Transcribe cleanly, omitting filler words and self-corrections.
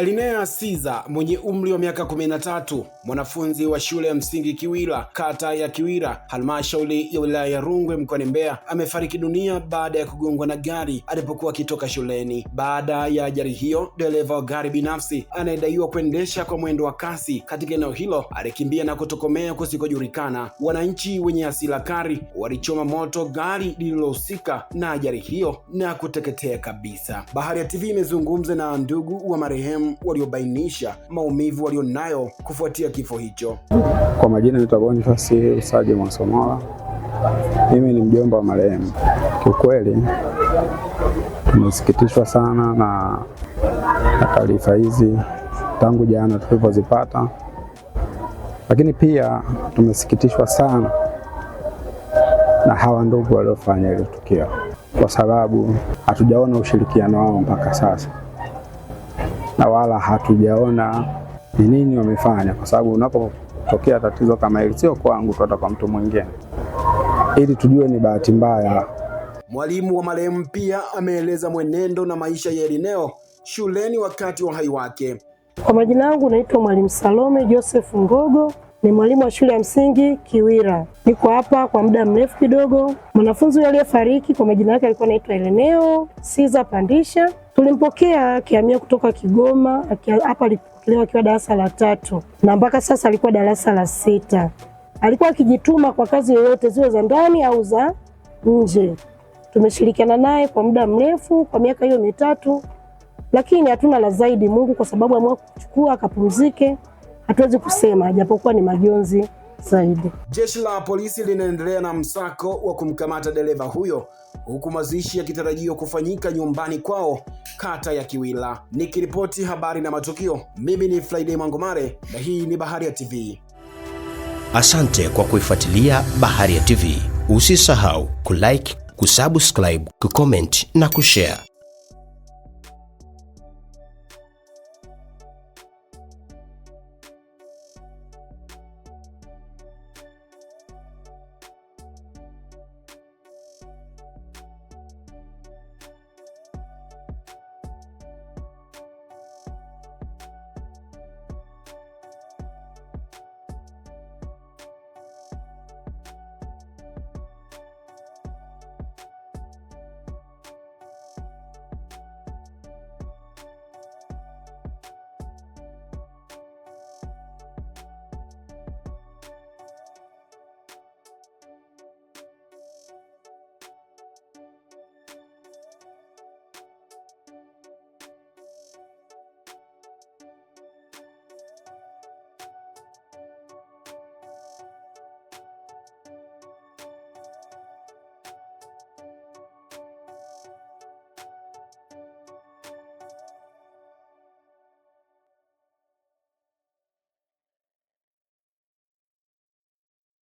Elinea Siza mwenye umri wa miaka 13, mwanafunzi wa shule ya msingi Kiwira, kata ya Kiwira, halmashauri ya wilaya ya Rungwe mkoani Mbeya, amefariki dunia baada ya kugongwa na gari alipokuwa akitoka shuleni. Baada ya ajali hiyo, dereva wa gari binafsi anayedaiwa kuendesha kwa mwendo wa kasi katika eneo hilo alikimbia na kutokomea kusikojulikana. Wananchi wenye hasira kali walichoma moto gari lililohusika na ajali hiyo na kuteketea kabisa. Bahari ya TV imezungumza na ndugu wa marehemu waliobainisha maumivu walionayo kufuatia kifo hicho. Kwa majina naitwa Boniface Usaje Mwasomola. Mimi ni mjomba wa marehemu. Kiukweli tumesikitishwa sana na taarifa hizi tangu jana tulipozipata, lakini pia tumesikitishwa sana na hawa ndugu waliofanya ile tukio, kwa sababu hatujaona ushirikiano wao mpaka sasa na wala hatujaona ni nini wamefanya, kwa sababu unapotokea tatizo kama hili sio kwangu, hata kwa mtu mwingine, ili tujue ni bahati mbaya. Mwalimu wa marehemu pia ameeleza mwenendo na maisha ya Elinea shuleni wakati wa uhai wake. Kwa majina yangu naitwa Mwalimu Salome Joseph Ngogo, ni mwalimu wa shule ya msingi Kiwira. Niko hapa kwa muda mrefu kidogo. Mwanafunzi aliyefariki kwa majina yake alikuwa anaitwa Elinea Siza Pandisha. Tulimpokea akihamia kutoka Kigoma, hapa alipokelewa akiwa darasa la 3 na mpaka sasa alikuwa darasa la 6. Alikuwa akijituma kwa kazi yoyote, ziwe za ndani au za nje. Tumeshirikiana naye kwa muda mrefu, kwa miaka hiyo 3, lakini hatuna la zaidi. Mungu kwa sababu ameamua kuchukua akapumzike, hatuwezi kusema, japokuwa ni majonzi zaidi. Jeshi la polisi linaendelea na msako wa kumkamata dereva huyo, huku mazishi yakitarajiwa kufanyika nyumbani kwao kata ya Kiwira. Nikiripoti habari na matukio, mimi ni Friday Mangomare na hii ni Bahari ya TV. Asante kwa kuifuatilia Bahari ya TV. Usisahau kulike, kusubscribe, kucomment na kushare.